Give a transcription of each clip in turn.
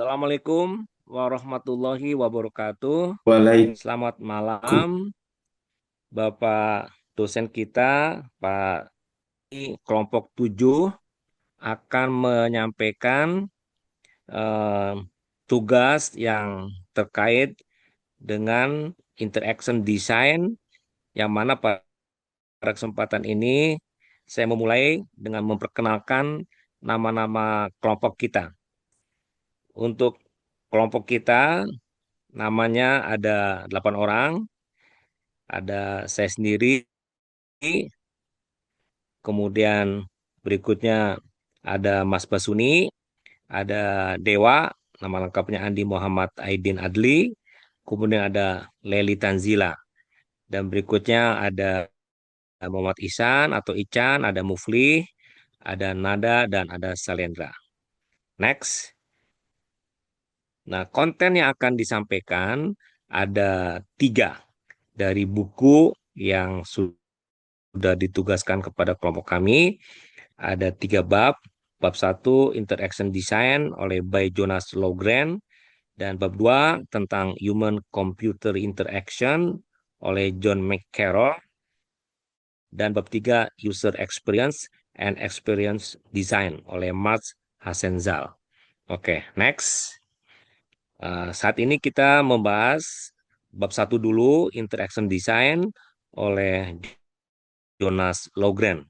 Assalamualaikum warahmatullahi wabarakatuh. Selamat malam, Waalaikumsalam. Bapak dosen kita, Pak kelompok 7 akan menyampaikan eh, tugas yang terkait dengan interaction design, yang mana pada kesempatan ini saya memulai dengan memperkenalkan nama-nama kelompok kita. Untuk kelompok kita, namanya ada 8 orang. Ada saya sendiri, kemudian berikutnya ada Mas Basuni, ada Dewa, nama lengkapnya Andi Muhammad Aidin Adli, kemudian ada Leli Tanzila, dan berikutnya ada Muhammad Ihsan atau Ican, ada Mufli, ada Nada, dan ada Salendra. Next. Nah, konten yang akan disampaikan ada 3 dari buku yang sudah ditugaskan kepada kelompok kami. Ada 3 bab. Bab 1 Interaction Design oleh by Jonas Logren, dan bab 2 tentang Human Computer Interaction oleh John McCarroll, dan bab 3 User Experience and Experience Design oleh Mark Hassenzal. Oke, next. Saat ini kita membahas bab 1 dulu, Interaction Design oleh Jonas Logren.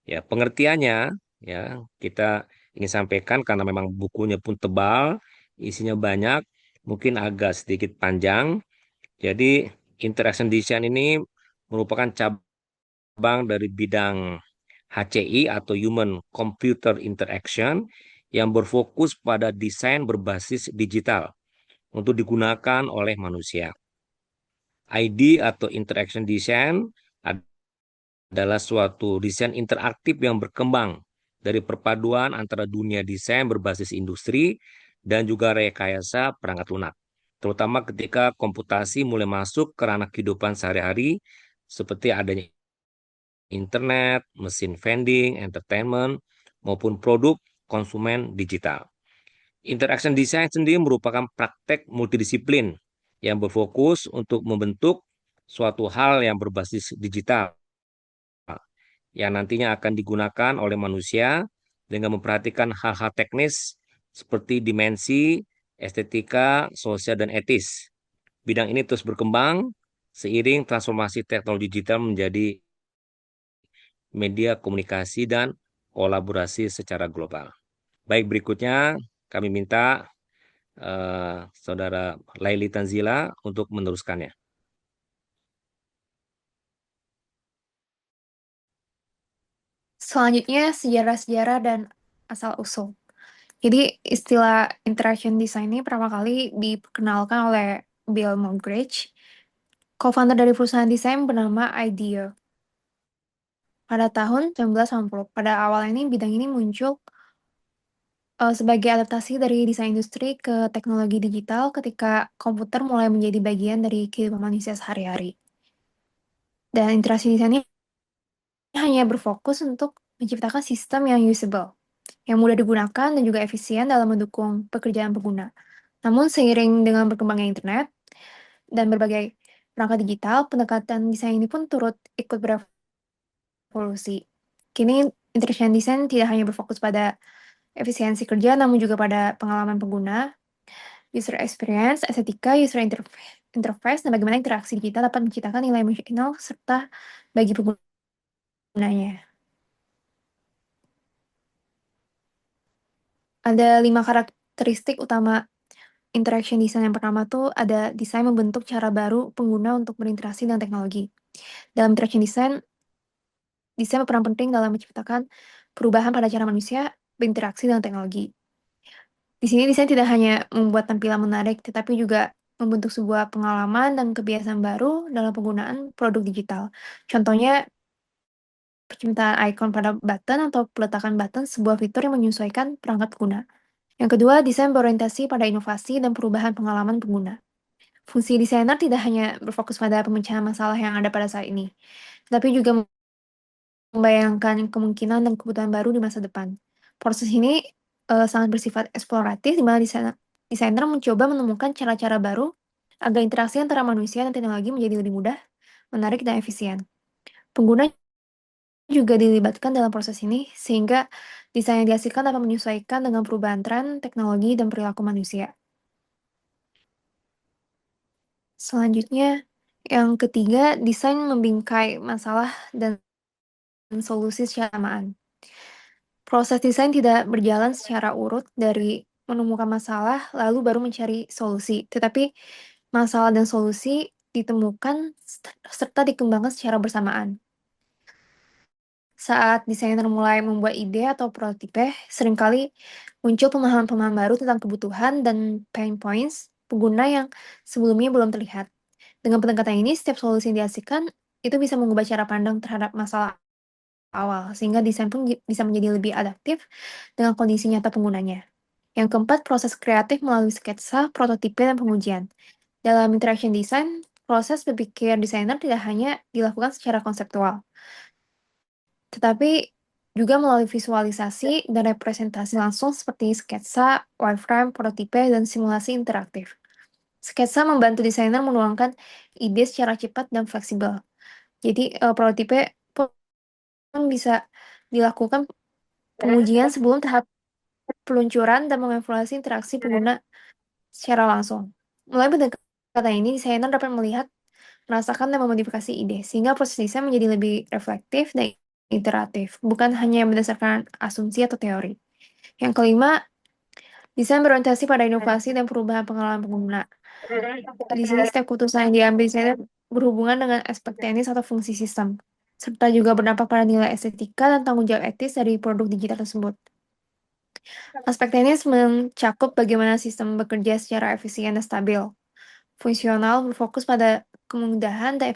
Ya, pengertiannya ya kita ingin sampaikan karena memang bukunya pun tebal, isinya banyak, mungkin agak sedikit panjang. Jadi interaction design ini merupakan cabang dari bidang HCI atau Human Computer Interaction yang berfokus pada desain berbasis digital untuk digunakan oleh manusia. ID atau interaction design adalah suatu desain interaktif yang berkembang dari perpaduan antara dunia desain berbasis industri dan juga rekayasa perangkat lunak. Terutama ketika komputasi mulai masuk ke ranah kehidupan sehari-hari seperti adanya internet, mesin vending, entertainment, maupun produk konsumen digital. Interaction design sendiri merupakan praktek multidisiplin yang berfokus untuk membentuk suatu hal yang berbasis digital yang nantinya akan digunakan oleh manusia dengan memperhatikan hal-hal teknis seperti dimensi, estetika, sosial, dan etis. Bidang ini terus berkembang seiring transformasi teknologi digital menjadi media komunikasi dan kolaborasi secara global. Baik, berikutnya kami minta Saudara Laili Tanzila untuk meneruskannya. Selanjutnya, sejarah-sejarah dan asal-usul. Jadi, istilah interaction design ini pertama kali diperkenalkan oleh Bill Moggridge, co-founder dari perusahaan desain bernama IDEO, pada tahun 1990. Pada awal ini, bidang ini muncul sebagai adaptasi dari desain industri ke teknologi digital ketika komputer mulai menjadi bagian dari kehidupan manusia sehari-hari. Dan interaksi desain ini hanya berfokus untuk menciptakan sistem yang usable, yang mudah digunakan dan juga efisien dalam mendukung pekerjaan pengguna. Namun seiring dengan berkembangnya internet dan berbagai perangkat digital, pendekatan desain ini pun turut ikut berevolusi. Kini interaction design tidak hanya berfokus pada efisiensi kerja, namun juga pada pengalaman pengguna, user experience, estetika, user interface, dan bagaimana interaksi digital dapat menciptakan nilai emosional serta bagi penggunanya. Ada 5 karakteristik utama interaction design. Yang pertama tuh ada desain membentuk cara baru pengguna untuk berinteraksi dengan teknologi. Dalam interaction design, desain berperan penting dalam menciptakan perubahan pada cara manusia berinteraksi dengan teknologi. Di sini desain tidak hanya membuat tampilan menarik, tetapi juga membentuk sebuah pengalaman dan kebiasaan baru dalam penggunaan produk digital. Contohnya, penciptaan ikon pada button atau peletakan button sebuah fitur yang menyesuaikan perangkat pengguna. Yang kedua, desain berorientasi pada inovasi dan perubahan pengalaman pengguna. Fungsi desainer tidak hanya berfokus pada pemecahan masalah yang ada pada saat ini, tetapi juga membayangkan kemungkinan dan kebutuhan baru di masa depan. Proses ini sangat bersifat eksploratif, di mana desainer desainer mencoba menemukan cara-cara baru agar interaksi antara manusia dan teknologi menjadi lebih mudah, menarik, dan efisien. Pengguna juga dilibatkan dalam proses ini, sehingga desain yang dihasilkan dapat menyesuaikan dengan perubahan tren, teknologi, dan perilaku manusia. Selanjutnya, yang ketiga, desain membingkai masalah dan solusi secara samaan. Proses desain tidak berjalan secara urut dari menemukan masalah lalu baru mencari solusi, tetapi masalah dan solusi ditemukan serta dikembangkan secara bersamaan. Saat desainer mulai membuat ide atau prototipe, seringkali muncul pemahaman-pemahaman baru tentang kebutuhan dan pain points pengguna yang sebelumnya belum terlihat. Dengan pendekatan ini, setiap solusi yang dihasilkan itu bisa mengubah cara pandang terhadap masalah awal, sehingga desain pun bisa menjadi lebih adaptif dengan kondisi nyata penggunanya. Yang keempat, proses kreatif melalui sketsa, prototipe, dan pengujian. Dalam interaction design, proses berpikir desainer tidak hanya dilakukan secara konseptual, tetapi juga melalui visualisasi dan representasi langsung seperti sketsa, wireframe, prototipe, dan simulasi interaktif. Sketsa membantu desainer menuangkan ide secara cepat dan fleksibel. Jadi, prototipe pun bisa dilakukan pengujian sebelum tahap peluncuran dan mengevaluasi interaksi pengguna secara langsung. Melalui pendekatan ini, desainer dapat melihat, merasakan, dan memodifikasi ide, sehingga proses desain menjadi lebih reflektif dan iteratif, bukan hanya berdasarkan asumsi atau teori. Yang kelima, desain berorientasi pada inovasi dan perubahan pengalaman pengguna. Di sini setiap keputusan yang diambil desainer berhubungan dengan aspek teknis atau fungsi sistem, serta juga berdampak pada nilai estetika dan tanggung jawab etis dari produk digital tersebut. Aspek teknis mencakup bagaimana sistem bekerja secara efisien dan stabil. Fungsional berfokus pada kemudahan dan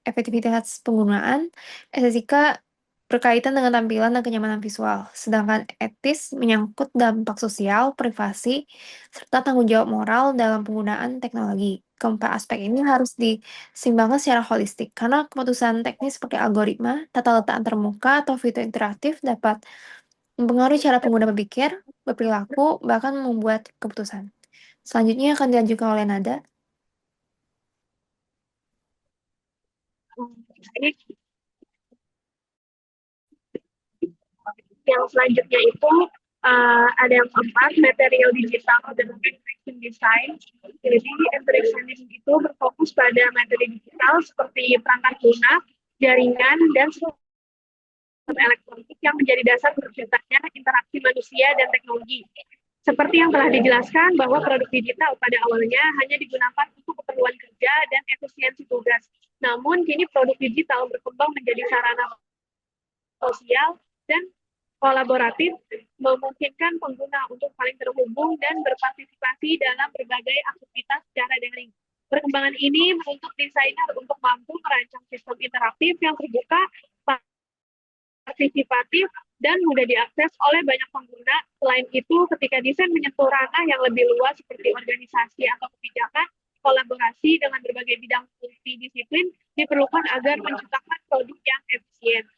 efektivitas penggunaan. Estetika berkaitan dengan tampilan dan kenyamanan visual. Sedangkan etis menyangkut dampak sosial, privasi, serta tanggung jawab moral dalam penggunaan teknologi. Keempat aspek ini harus disimbangkan secara holistik, karena keputusan teknis seperti algoritma, tata letak antarmuka, atau fitur interaktif dapat mempengaruhi cara pengguna berpikir, berperilaku, bahkan membuat keputusan. Selanjutnya akan dilanjutkan oleh Nada. Ini yang selanjutnya itu ada yang keempat, material digital dan interaction design. Jadi interaction itu berfokus pada materi digital seperti perangkat lunak, jaringan, dan sistem elektronik yang menjadi dasar terciptanya interaksi manusia dan teknologi. Seperti yang telah dijelaskan bahwa produk digital pada awalnya hanya digunakan untuk keperluan kerja dan efisiensi tugas. Namun kini produk digital berkembang menjadi sarana sosial dan kolaboratif, memungkinkan pengguna untuk saling terhubung dan berpartisipasi dalam berbagai aktivitas secara daring. Perkembangan ini menuntut desainer untuk mampu merancang sistem interaktif yang terbuka, partisipatif, dan mudah diakses oleh banyak pengguna. Selain itu, ketika desain menyentuh ranah yang lebih luas seperti organisasi atau kebijakan, kolaborasi dengan berbagai bidang multidisiplin diperlukan agar menciptakan produk yang efisien.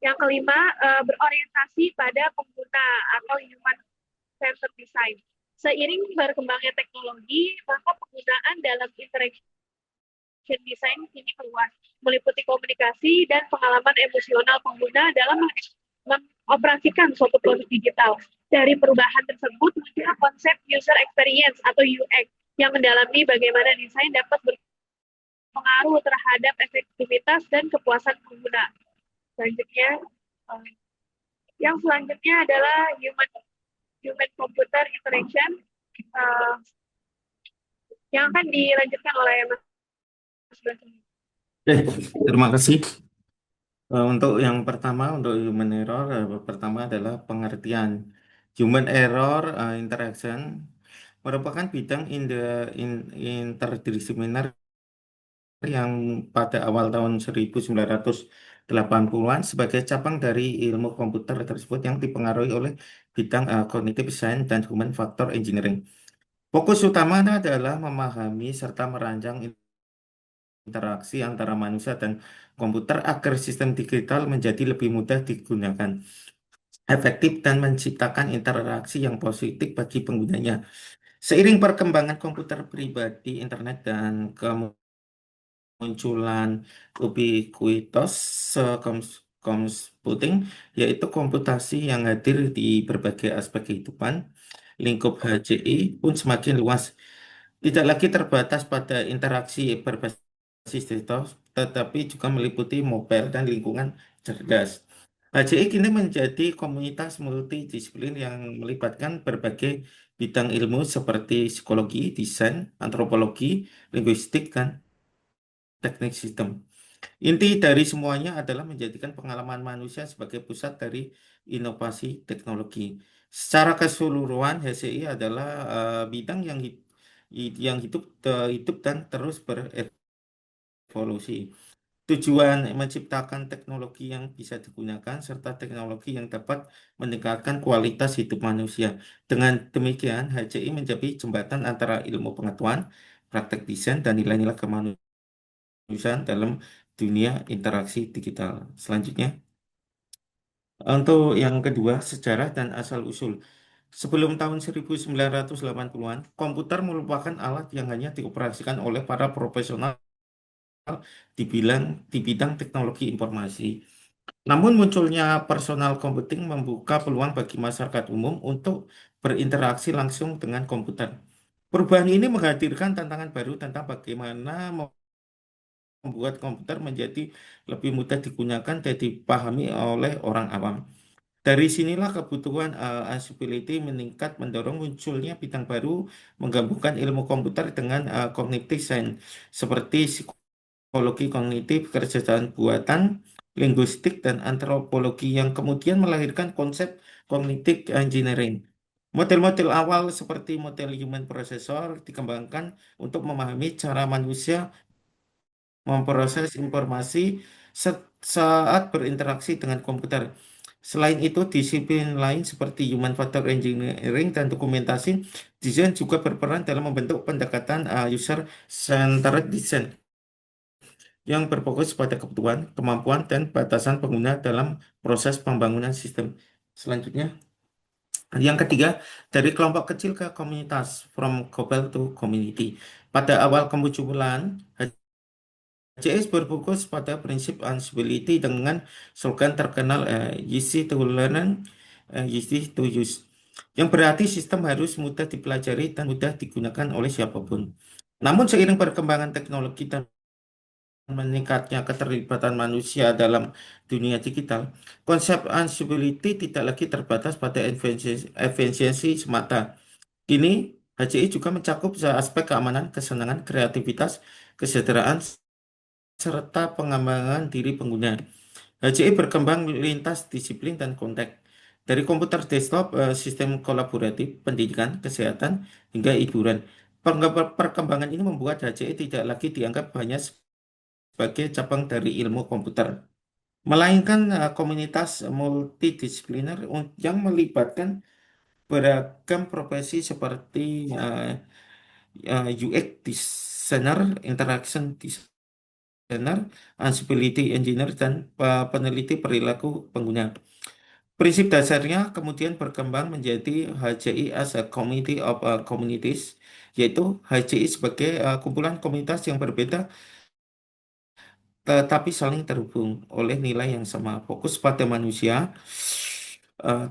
Yang kelima, berorientasi pada pengguna atau human centered design. Seiring berkembangnya teknologi, maka penggunaan dalam interaction design kini meluas, meliputi komunikasi dan pengalaman emosional pengguna dalam mengoperasikan suatu produk digital. Dari perubahan tersebut, muncul konsep user experience atau UX yang mendalami bagaimana desain dapat berpengaruh terhadap efektivitas dan kepuasan pengguna. Selanjutnya, yang selanjutnya adalah human computer interaction yang akan dilanjutkan oleh Mas Basri. Terima kasih. Untuk yang pertama, untuk human error, pertama adalah pengertian. Human error interaction merupakan bidang interdisipliner yang pada awal tahun 1980-an sebagai cabang dari ilmu komputer tersebut yang dipengaruhi oleh bidang cognitive science dan human factor engineering. Fokus utamanya adalah memahami serta merancang interaksi antara manusia dan komputer agar sistem digital menjadi lebih mudah digunakan. efektif dan menciptakan interaksi yang positif bagi penggunanya. Seiring perkembangan komputer pribadi, internet, dan kemunculan ubiquitous computing, yaitu komputasi yang hadir di berbagai aspek kehidupan, lingkup HCI pun semakin luas. Tidak lagi terbatas pada interaksi berbasis desktop, tetapi juga meliputi mobile dan lingkungan cerdas. HCI kini menjadi komunitas multidisiplin yang melibatkan berbagai bidang ilmu seperti psikologi, desain, antropologi, linguistik, dan teknik sistem. Inti dari semuanya adalah menjadikan pengalaman manusia sebagai pusat dari inovasi teknologi. Secara keseluruhan, HCI adalah bidang yang hidup dan terus berevolusi. Tujuan menciptakan teknologi yang bisa digunakan serta teknologi yang dapat meningkatkan kualitas hidup manusia. Dengan demikian, HCI menjadi jembatan antara ilmu pengetahuan, praktek desain, dan nilai-nilai kemanusiaan dalam dunia interaksi digital. Selanjutnya, untuk yang kedua, sejarah dan asal-usul. Sebelum tahun 1980-an, komputer merupakan alat yang hanya dioperasikan oleh para profesional di bidang teknologi informasi. Namun munculnya personal computing membuka peluang bagi masyarakat umum untuk berinteraksi langsung dengan komputer. Perubahan ini menghadirkan tantangan baru tentang bagaimana membuat komputer menjadi lebih mudah digunakan dan dipahami oleh orang awam. Dari sinilah kebutuhan accessibility meningkat mendorong munculnya bidang baru menggabungkan ilmu komputer dengan cognitive science seperti psikologi kognitif, kecerdasan buatan, linguistik, dan antropologi yang kemudian melahirkan konsep cognitive engineering. Model-model awal seperti model human processor dikembangkan untuk memahami cara manusia memproses informasi saat berinteraksi dengan komputer. Selain itu, disiplin lain seperti human factor engineering dan dokumentasi desain juga berperan dalam membentuk pendekatan user-centered design yang berfokus pada kebutuhan, kemampuan, dan batasan pengguna dalam proses pembangunan sistem. Selanjutnya, yang ketiga, dari kelompok kecil ke komunitas, from global to community. Pada awal kemunculan, HCS berfokus pada prinsip accessibility dengan slogan terkenal easy to learn, easy to use, yang berarti sistem harus mudah dipelajari dan mudah digunakan oleh siapapun. Namun seiring perkembangan teknologi dan meningkatnya keterlibatan manusia dalam dunia digital, konsep accessibility tidak lagi terbatas pada efisiensi semata. Kini, HCI juga mencakup aspek keamanan, kesenangan, kreativitas, kesejahteraan, serta pengembangan diri pengguna. HCI berkembang lintas disiplin dan konteks. Dari komputer desktop, sistem kolaboratif, pendidikan, kesehatan, hingga hiburan. Perkembangan ini membuat HCI tidak lagi dianggap hanya sebagai cabang dari ilmu komputer, melainkan komunitas multidisipliner yang melibatkan beragam profesi seperti UX designer, interaction designer, accessibility engineer, dan peneliti perilaku pengguna. Prinsip dasarnya kemudian berkembang menjadi HCI as a community of communities, yaitu HCI sebagai kumpulan komunitas yang berbeda tetapi saling terhubung oleh nilai yang sama, fokus pada manusia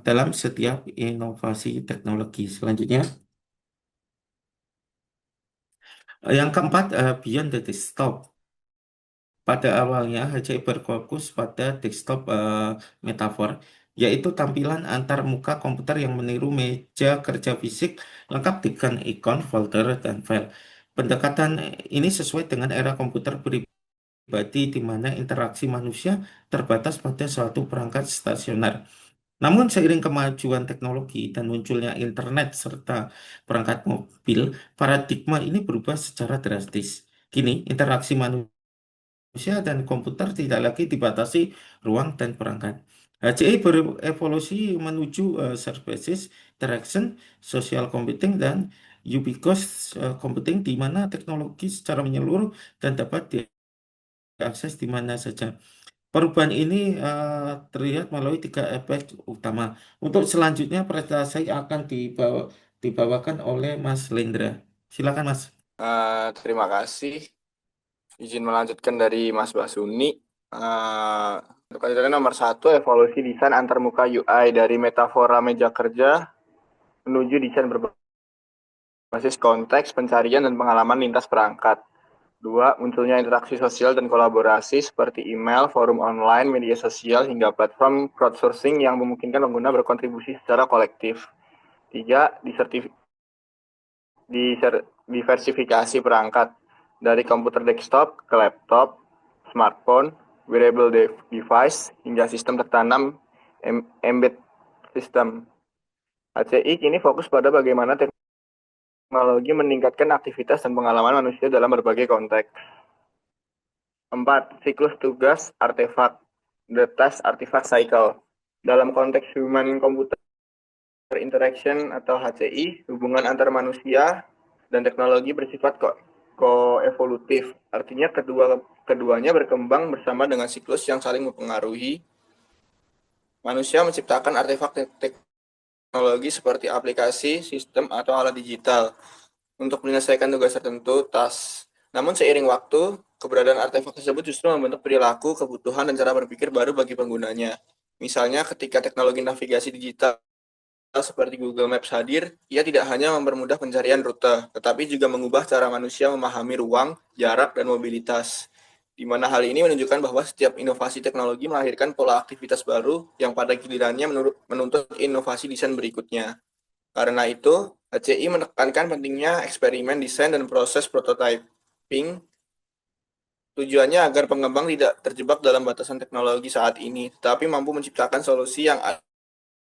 dalam setiap inovasi teknologi. Selanjutnya, yang keempat, beyond the desktop. Pada awalnya, HCI berfokus pada desktop metafor, yaitu tampilan antar muka komputer yang meniru meja kerja fisik lengkap dengan ikon, folder, dan file. Pendekatan ini sesuai dengan era komputer pribadi di mana interaksi manusia terbatas pada suatu perangkat stasioner. Namun seiring kemajuan teknologi dan munculnya internet serta perangkat mobil, paradigma ini berubah secara drastis. Kini, interaksi manusia dan komputer tidak lagi dibatasi ruang dan perangkat. HCI berevolusi menuju services, interaction, social computing, dan ubiquitous computing di mana teknologi secara menyeluruh dan dapat diakses di mana saja. Perubahan ini terlihat melalui 3 aspek utama. Untuk selanjutnya presentasi akan dibawakan oleh Mas Lendra. Silakan Mas. Terima kasih. Izin melanjutkan dari Mas Basuni. Untuk kajian nomor 1, evolusi desain antarmuka UI dari metafora meja kerja menuju desain berbasis konteks, pencarian, dan pengalaman lintas perangkat. 2, munculnya interaksi sosial dan kolaborasi seperti email, forum online, media sosial, hingga platform crowdsourcing yang memungkinkan pengguna berkontribusi secara kolektif. 3, diversifikasi perangkat dari komputer desktop ke laptop, smartphone, wearable device, hingga sistem tertanam embedded system. HCI kini fokus pada bagaimana teknologi meningkatkan aktivitas dan pengalaman manusia dalam berbagai konteks. 4, siklus tugas artefak, the task artifact cycle. Dalam konteks human computer interaction atau HCI, hubungan antar manusia dan teknologi bersifat koevolutif. Artinya keduanya berkembang bersama dengan siklus yang saling mempengaruhi. Manusia menciptakan artefak teknologi seperti aplikasi, sistem, atau alat digital untuk menyelesaikan tugas tertentu, task. Namun seiring waktu, keberadaan artefak tersebut justru membentuk perilaku, kebutuhan, dan cara berpikir baru bagi penggunanya. Misalnya ketika teknologi navigasi digital seperti Google Maps hadir, ia tidak hanya mempermudah pencarian rute, tetapi juga mengubah cara manusia memahami ruang, jarak, dan mobilitas. Di mana hal ini menunjukkan bahwa setiap inovasi teknologi melahirkan pola aktivitas baru yang pada gilirannya menuntut inovasi desain berikutnya. Karena itu, HCI menekankan pentingnya eksperimen desain dan proses prototyping. Tujuannya agar pengembang tidak terjebak dalam batasan teknologi saat ini, tetapi mampu menciptakan solusi yang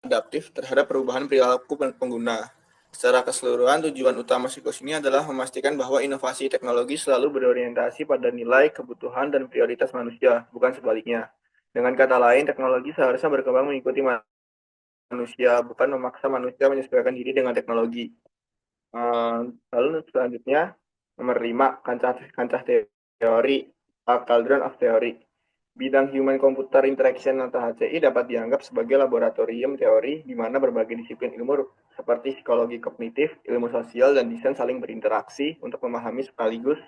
adaptif terhadap perubahan perilaku pengguna. Secara keseluruhan, tujuan utama siklus ini adalah memastikan bahwa inovasi teknologi selalu berorientasi pada nilai, kebutuhan, dan prioritas manusia, bukan sebaliknya. Dengan kata lain, teknologi seharusnya berkembang mengikuti manusia, bukan memaksa manusia menyesuaikan diri dengan teknologi. Lalu selanjutnya, nomor 5, kancah teori, Cauldron of Theory. Bidang Human Computer Interaction atau HCI dapat dianggap sebagai laboratorium teori di mana berbagai disiplin ilmu seperti psikologi kognitif, ilmu sosial, dan desain saling berinteraksi untuk memahami sekaligus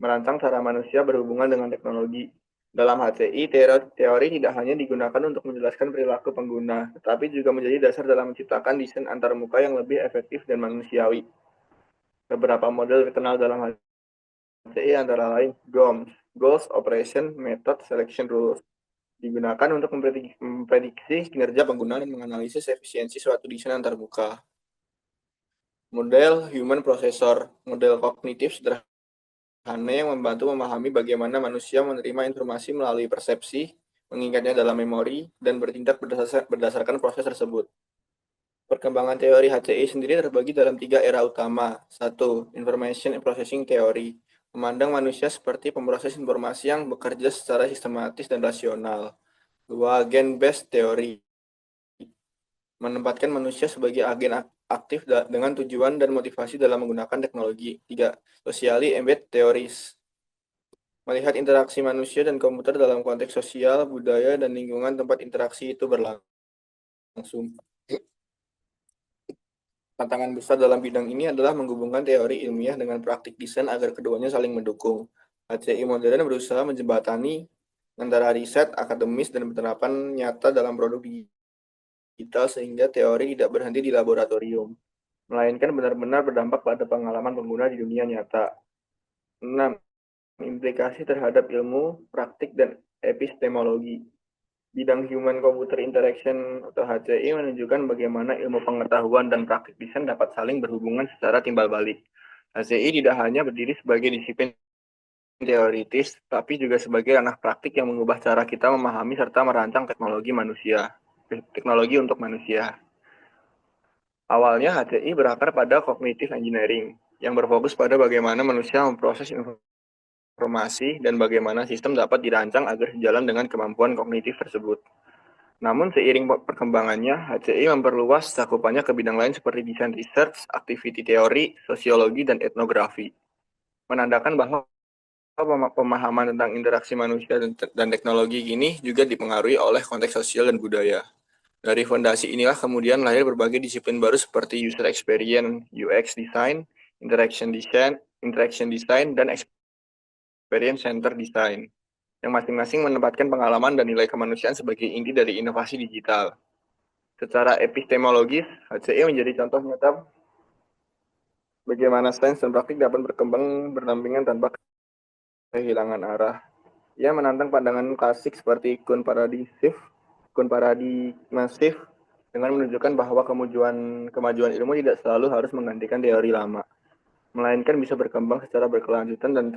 merancang cara manusia berhubungan dengan teknologi. Dalam HCI, teori tidak hanya digunakan untuk menjelaskan perilaku pengguna, tetapi juga menjadi dasar dalam menciptakan desain antarmuka yang lebih efektif dan manusiawi. Beberapa model terkenal dalam HCI antara lain GOMS, Goals, Operation, Method, Selection Rules, digunakan untuk memprediksi kinerja pengguna dan menganalisis efisiensi suatu desain antarmuka. Model Human Processor, model kognitif sederhana yang membantu memahami bagaimana manusia menerima informasi melalui persepsi, mengingatnya dalam memori, dan bertindak berdasarkan proses tersebut. Perkembangan teori HCI sendiri terbagi dalam 3 era utama. 1. Information Processing Theory, memandang manusia seperti pemroses informasi yang bekerja secara sistematis dan rasional. 2. Gen-based Theory, menempatkan manusia sebagai agen aktif dengan tujuan dan motivasi dalam menggunakan teknologi. 3. Socially Embedded Theories, melihat interaksi manusia dan komputer dalam konteks sosial, budaya, dan lingkungan tempat interaksi itu berlangsung. Tantangan besar dalam bidang ini adalah menghubungkan teori ilmiah dengan praktik desain agar keduanya saling mendukung. HCI modern berusaha menjembatani antara riset, akademis, dan penerapan nyata dalam produk digital sehingga teori tidak berhenti di laboratorium, melainkan benar-benar berdampak pada pengalaman pengguna di dunia nyata. 6. Implikasi terhadap ilmu, praktik, dan epistemologi. Bidang Human Computer Interaction atau HCI menunjukkan bagaimana ilmu pengetahuan dan praktik desain dapat saling berhubungan secara timbal balik. HCI tidak hanya berdiri sebagai disiplin teoritis, tapi juga sebagai ranah praktik yang mengubah cara kita memahami serta merancang teknologi untuk manusia. Awalnya HCI berakar pada cognitive engineering, yang berfokus pada bagaimana manusia memproses informasi dan bagaimana sistem dapat dirancang agar sejalan dengan kemampuan kognitif tersebut. Namun seiring perkembangannya, HCI memperluas cakupannya ke bidang lain seperti desain research, activity theory, sosiologi, dan etnografi. Menandakan bahwa pemahaman tentang interaksi manusia dan teknologi gini juga dipengaruhi oleh konteks sosial dan budaya. Dari fondasi inilah kemudian lahir berbagai disiplin baru seperti user experience, UX design, interaction design, dan experience center design, yang masing-masing menempatkan pengalaman dan nilai kemanusiaan sebagai inti dari inovasi digital. Secara epistemologis, HCE menjadi contoh nyata bagaimana sains dan praktik dapat berkembang berdampingan tanpa kehilangan arah. Ia menantang pandangan klasik seperti paradigmasif dengan menunjukkan bahwa kemajuan ilmu tidak selalu harus menggantikan teori lama, melainkan bisa berkembang secara berkelanjutan dan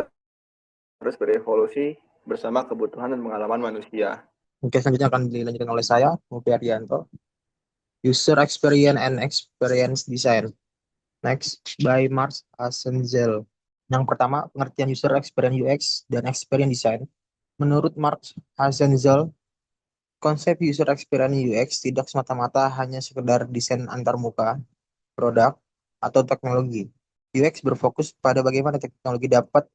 terus berevolusi bersama kebutuhan dan pengalaman manusia. Oke, selanjutnya akan dilanjutkan oleh saya, Mufi Arianto. User Experience and Experience Design. Next, by Mark Asenzel. Yang pertama, pengertian User Experience UX dan Experience Design. Menurut Mark Asenzel, konsep User Experience UX tidak semata-mata hanya sekedar desain antarmuka, produk, atau teknologi. UX berfokus pada bagaimana teknologi dapat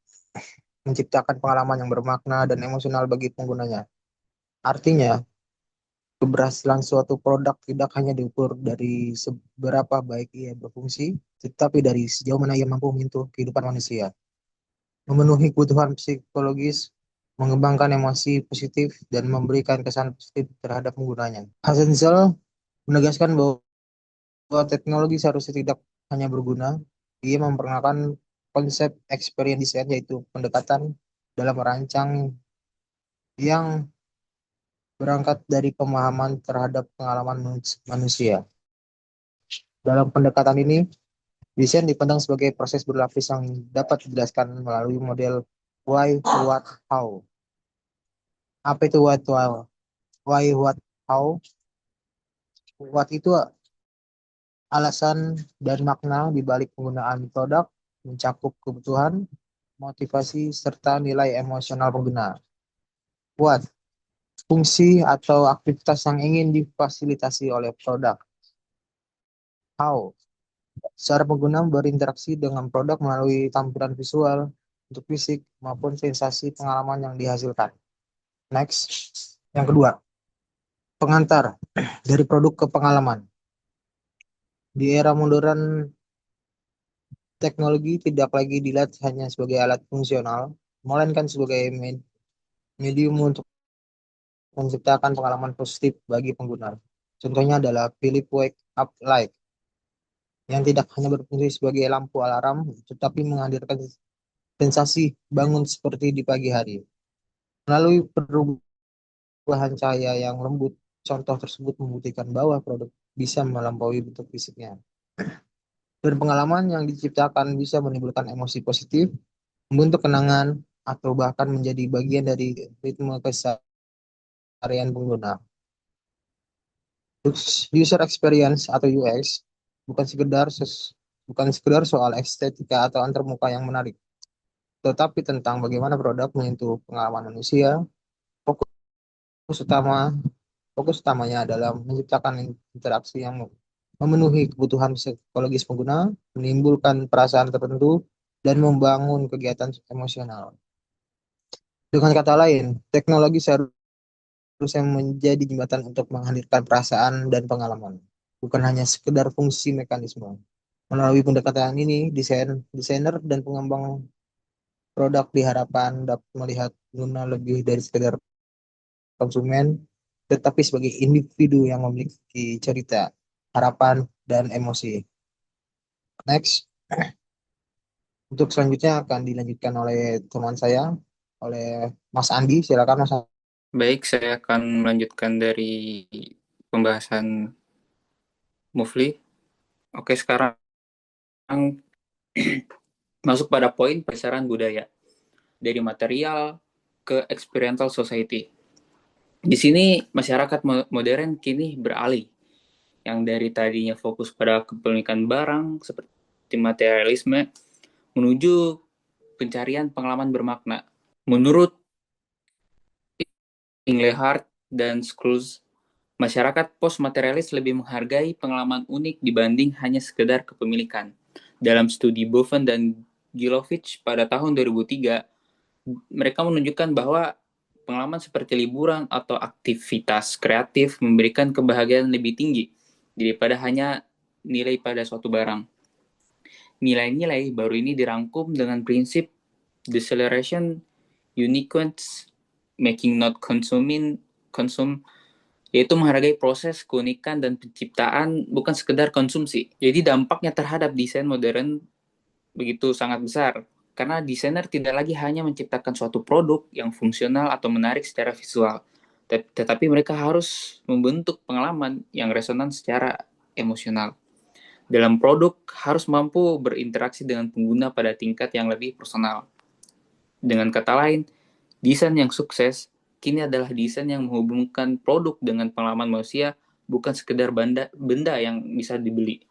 menciptakan pengalaman yang bermakna dan emosional bagi penggunanya. Artinya, keberhasilan suatu produk tidak hanya diukur dari seberapa baik ia berfungsi, tetapi dari sejauh mana ia mampu menyentuh kehidupan manusia, memenuhi kebutuhan psikologis, mengembangkan emosi positif, dan memberikan kesan positif terhadap penggunanya. Hasenzel menegaskan bahwa teknologi seharusnya tidak hanya berguna, ia memperkenalkan konsep experience design, yaitu pendekatan dalam merancang yang berangkat dari pemahaman terhadap pengalaman manusia. Dalam pendekatan ini, desain dipandang sebagai proses berlapis yang dapat dijelaskan melalui model why, what, how. Apa itu what, why, what, how? What itu alasan dan makna di balik penggunaan produk, mencakup kebutuhan, motivasi, serta nilai emosional pengguna. What? Fungsi atau aktivitas yang ingin difasilitasi oleh produk. How? Secara pengguna berinteraksi dengan produk melalui tampilan visual, untuk fisik, maupun sensasi pengalaman yang dihasilkan. Next, yang kedua, pengantar dari produk ke pengalaman. Di era modern, teknologi tidak lagi dilihat hanya sebagai alat fungsional, melainkan sebagai medium untuk menciptakan pengalaman positif bagi pengguna. Contohnya adalah Philips Wake Up Light, yang tidak hanya berfungsi sebagai lampu alarm, tetapi menghadirkan sensasi bangun seperti di pagi hari. Melalui perubahan cahaya yang lembut, contoh tersebut membuktikan bahwa produk bisa melampaui bentuk fisiknya. Dan pengalaman yang diciptakan bisa menimbulkan emosi positif, membentuk kenangan, atau bahkan menjadi bagian dari ritme keseharian pengguna. User experience atau UX bukan sekedar soal estetika atau antarmuka yang menarik, tetapi tentang bagaimana produk menyentuh pengalaman manusia. Fokus utamanya adalah menciptakan interaksi yang memenuhi kebutuhan psikologis pengguna, menimbulkan perasaan tertentu, dan membangun kegiatan emosional. Dengan kata lain, teknologi seharusnya menjadi jembatan untuk menghadirkan perasaan dan pengalaman, bukan hanya sekedar fungsi mekanisme. Melalui pendekatan ini, desainer dan pengembang produk diharapkan dapat melihat pengguna lebih dari sekedar konsumen, tetapi sebagai individu yang memiliki cerita, harapan, dan emosi. Next, untuk selanjutnya akan dilanjutkan oleh teman saya, oleh Mas Andi. Silakan Mas. Baik, saya akan melanjutkan dari pembahasan Mufli. Oke, sekarang masuk pada poin pergeseran budaya dari material ke experiential society. Di sini masyarakat modern kini beralih, yang dari tadinya fokus pada kepemilikan barang seperti materialisme menuju pencarian pengalaman bermakna. Menurut Engelhardt dan Schulz, masyarakat postmaterialis lebih menghargai pengalaman unik dibanding hanya sekedar kepemilikan. Dalam studi Boven dan Gilovich pada tahun 2003, Mereka menunjukkan bahwa pengalaman seperti liburan atau aktivitas kreatif memberikan kebahagiaan lebih tinggi daripada hanya nilai pada suatu barang. Nilai-nilai baru ini dirangkum dengan prinsip deceleration, uniqueness, making not consume, yaitu menghargai proses, keunikan, dan penciptaan bukan sekedar konsumsi. Jadi dampaknya terhadap desain modern begitu sangat besar, karena desainer tidak lagi hanya menciptakan suatu produk yang fungsional atau menarik secara visual, tetapi mereka harus membentuk pengalaman yang resonan secara emosional. Dalam produk harus mampu berinteraksi dengan pengguna pada tingkat yang lebih personal. Dengan kata lain, desain yang sukses kini adalah desain yang menghubungkan produk dengan pengalaman manusia, bukan sekedar benda yang bisa dibeli.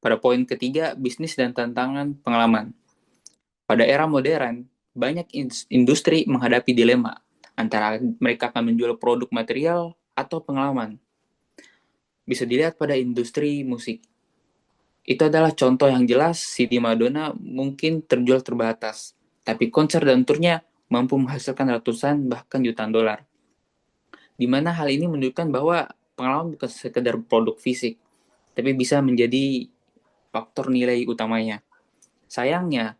Pada poin ketiga, bisnis dan tantangan pengalaman. Pada era modern, banyak industri menghadapi dilema antara mereka akan menjual produk material atau pengalaman. Bisa dilihat pada industri musik. Itu adalah contoh yang jelas. CD Madonna mungkin terjual terbatas, tapi konser dan turnya mampu menghasilkan ratusan bahkan jutaan dolar. Di mana hal ini menunjukkan bahwa pengalaman bukan sekedar produk fisik, tapi bisa menjadi faktor nilai utamanya. Sayangnya,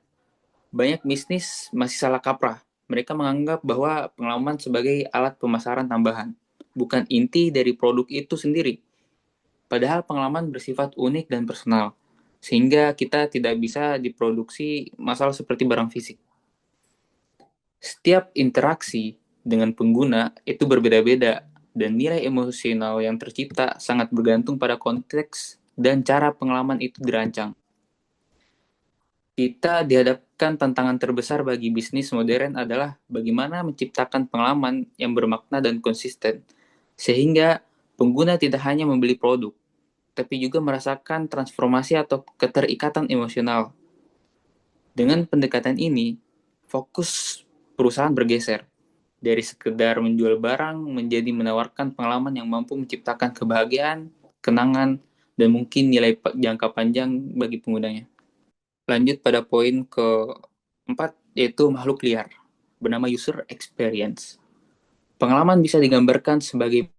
banyak bisnis masih salah kaprah. Mereka menganggap bahwa pengalaman sebagai alat pemasaran tambahan, bukan inti dari produk itu sendiri. Padahal pengalaman bersifat unik dan personal, sehingga kita tidak bisa diproduksi masalah seperti barang fisik. Setiap interaksi dengan pengguna itu berbeda-beda, dan nilai emosional yang tercipta sangat bergantung pada konteks dan cara pengalaman itu dirancang. Kita dihadapkan tantangan terbesar bagi bisnis modern adalah bagaimana menciptakan pengalaman yang bermakna dan konsisten, sehingga pengguna tidak hanya membeli produk, tapi juga merasakan transformasi atau keterikatan emosional. Dengan pendekatan ini, fokus perusahaan bergeser dari sekedar menjual barang menjadi menawarkan pengalaman yang mampu menciptakan kebahagiaan, kenangan, dan mungkin nilai jangka panjang bagi penggunanya. Lanjut pada poin keempat, yaitu makhluk liar, bernama user experience. Pengalaman bisa digambarkan sebagai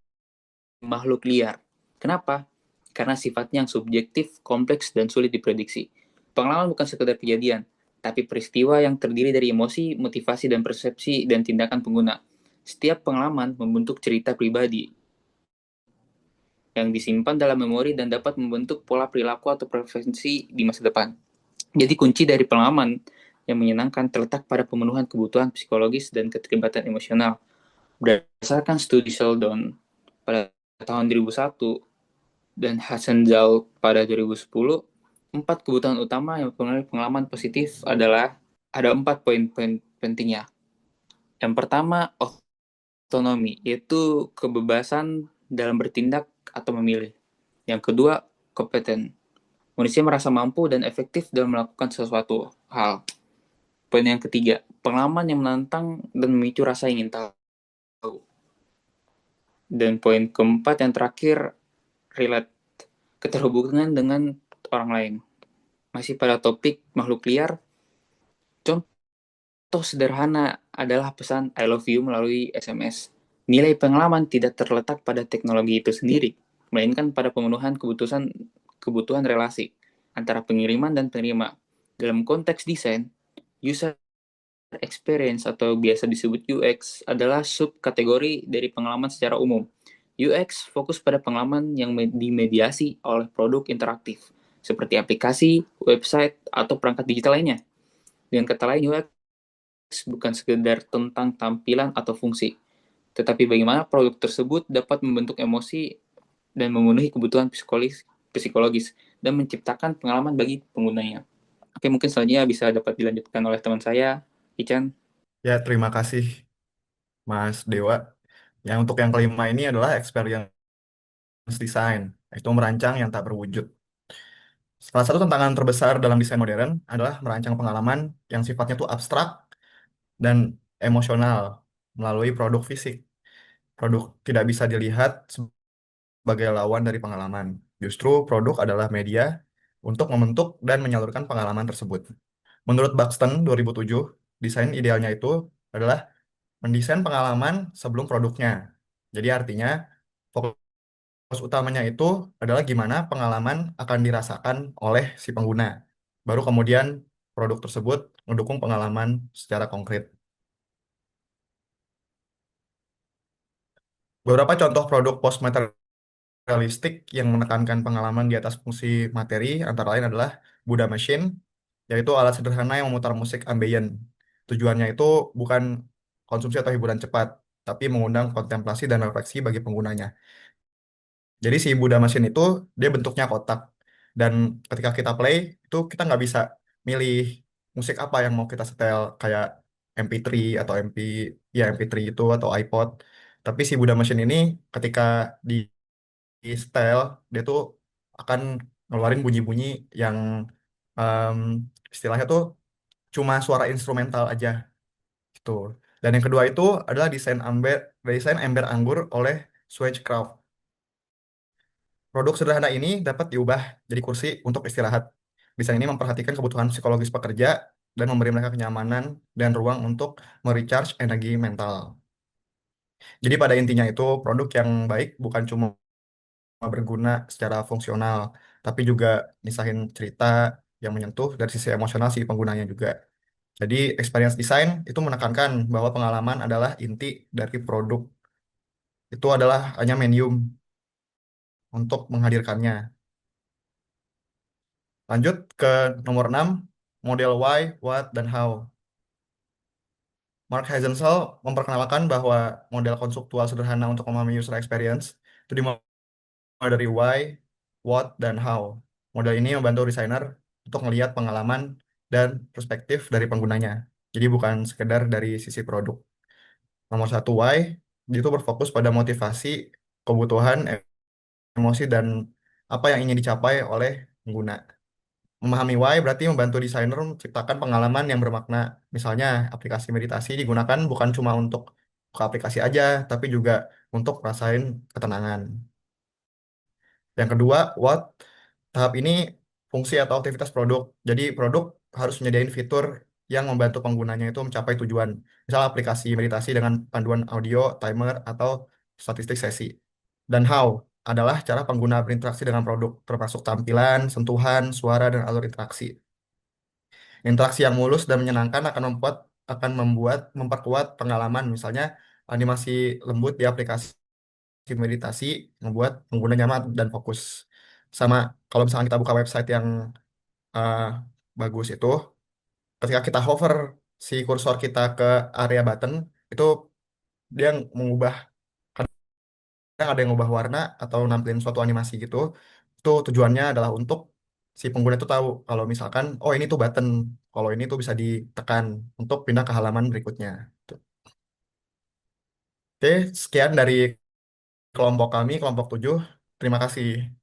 makhluk liar. Kenapa? Karena sifatnya yang subjektif, kompleks, dan sulit diprediksi. Pengalaman bukan sekedar kejadian, tapi peristiwa yang terdiri dari emosi, motivasi, dan persepsi dan tindakan pengguna. Setiap pengalaman membentuk cerita pribadi yang disimpan dalam memori dan dapat membentuk pola perilaku atau preferensi di masa depan. Jadi kunci dari pengalaman yang menyenangkan terletak pada pemenuhan kebutuhan psikologis dan keterlibatan emosional. Berdasarkan studi Sheldon pada tahun 2001 dan Hassenzal pada 2010, 4 kebutuhan utama yang mempengaruhi pengalaman positif adalah ada 4 poin pentingnya. Yang pertama, otonomi, yaitu kebebasan dalam bertindak atau memilih. Yang kedua, kompeten. Manusia merasa mampu dan efektif dalam melakukan sesuatu hal. Poin yang ketiga, pengalaman yang menantang dan memicu rasa ingin tahu. Dan poin keempat yang terakhir, relate, keterhubungan dengan orang lain. Masih pada topik makhluk liar, contoh sederhana adalah pesan I love you melalui SMS. Nilai pengalaman tidak terletak pada teknologi itu sendiri, melainkan pada pemenuhan kebutuhan relasi antara pengiriman dan penerima. Dalam konteks desain, user experience atau biasa disebut UX adalah subkategori dari pengalaman secara umum. UX fokus pada pengalaman yang dimediasi oleh produk interaktif, seperti aplikasi, website, atau perangkat digital lainnya. Dengan kata lain, UX bukan sekedar tentang tampilan atau fungsi, tetapi bagaimana produk tersebut dapat membentuk emosi dan memenuhi kebutuhan psikologis dan menciptakan pengalaman bagi penggunanya. Oke, mungkin selanjutnya bisa dapat dilanjutkan oleh teman saya, Ican. Ya, terima kasih Mas Dewa. Yang untuk yang kelima ini adalah experience design, yaitu merancang yang tak berwujud. Salah satu tantangan terbesar dalam desain modern adalah merancang pengalaman yang sifatnya itu abstrak dan emosional melalui produk fisik. Produk tidak bisa dilihat sebagai lawan dari pengalaman. Justru produk adalah media untuk membentuk dan menyalurkan pengalaman tersebut. Menurut Buxton 2007, desain idealnya itu adalah mendesain pengalaman sebelum produknya. Jadi artinya fokus utamanya itu adalah gimana pengalaman akan dirasakan oleh si pengguna. Baru kemudian produk tersebut mendukung pengalaman secara konkret. Beberapa contoh produk post realistik yang menekankan pengalaman di atas fungsi materi antara lain adalah Buddha Machine, yaitu alat sederhana yang memutar musik ambient. Tujuannya itu bukan konsumsi atau hiburan cepat, tapi mengundang kontemplasi dan refleksi bagi penggunanya. Jadi si Buddha Machine itu dia bentuknya kotak, dan ketika kita play itu kita nggak bisa milih musik apa yang mau kita setel kayak MP3 atau MP3 itu atau iPod. Tapi si Buddha Machine ini ketika di setel dia tuh akan ngeluarin bunyi-bunyi yang em, istilahnya tuh cuma suara instrumental aja gitu. Dan yang kedua itu adalah desain ember anggur oleh Swedgecraft. Produk sederhana ini dapat diubah jadi kursi untuk istirahat. Desain ini memperhatikan kebutuhan psikologis pekerja dan memberi mereka kenyamanan dan ruang untuk merecharge energi mental. Jadi pada intinya itu produk yang baik bukan cuma berguna secara fungsional, tapi juga nisahin cerita yang menyentuh dari sisi emosional si penggunanya juga. Jadi experience design itu menekankan bahwa pengalaman adalah inti dari produk. Itu adalah hanya medium untuk menghadirkannya. Lanjut ke nomor 6, model why, what, dan how. Mark Hazenshall memperkenalkan bahwa model konseptual sederhana untuk memahami user experience itu dimulai dari why, what, dan how. Model ini membantu desainer untuk melihat pengalaman dan perspektif dari penggunanya. Jadi bukan sekedar dari sisi produk. Nomor satu why, dia itu berfokus pada motivasi, kebutuhan, emosi, dan apa yang ingin dicapai oleh pengguna. Memahami why berarti membantu desainer menciptakan pengalaman yang bermakna. Misalnya, aplikasi meditasi digunakan bukan cuma untuk buka aplikasi aja, tapi juga untuk rasain ketenangan. Yang kedua, what? Tahap ini fungsi atau aktivitas produk. Jadi produk harus menyediakan fitur yang membantu penggunanya itu mencapai tujuan. Misal aplikasi meditasi dengan panduan audio, timer, atau statistik sesi. Dan how adalah cara pengguna berinteraksi dengan produk, termasuk tampilan, sentuhan, suara, dan alur interaksi. Interaksi yang mulus dan menyenangkan akan memperkuat pengalaman. Misalnya animasi lembut di aplikasi meditasi membuat pengguna nyaman dan fokus. Sama kalau misalnya kita buka website yang uh, bagus itu, ketika kita hover si kursor kita ke area button, itu dia mengubah, kadang ada yang mengubah warna atau nampilin suatu animasi gitu. Itu tujuannya adalah untuk si pengguna itu tahu kalau misalkan, oh ini tuh button, kalau ini tuh bisa ditekan untuk pindah ke halaman berikutnya. Tuh. Oke, sekian dari kelompok kami, kelompok 7. Terima kasih.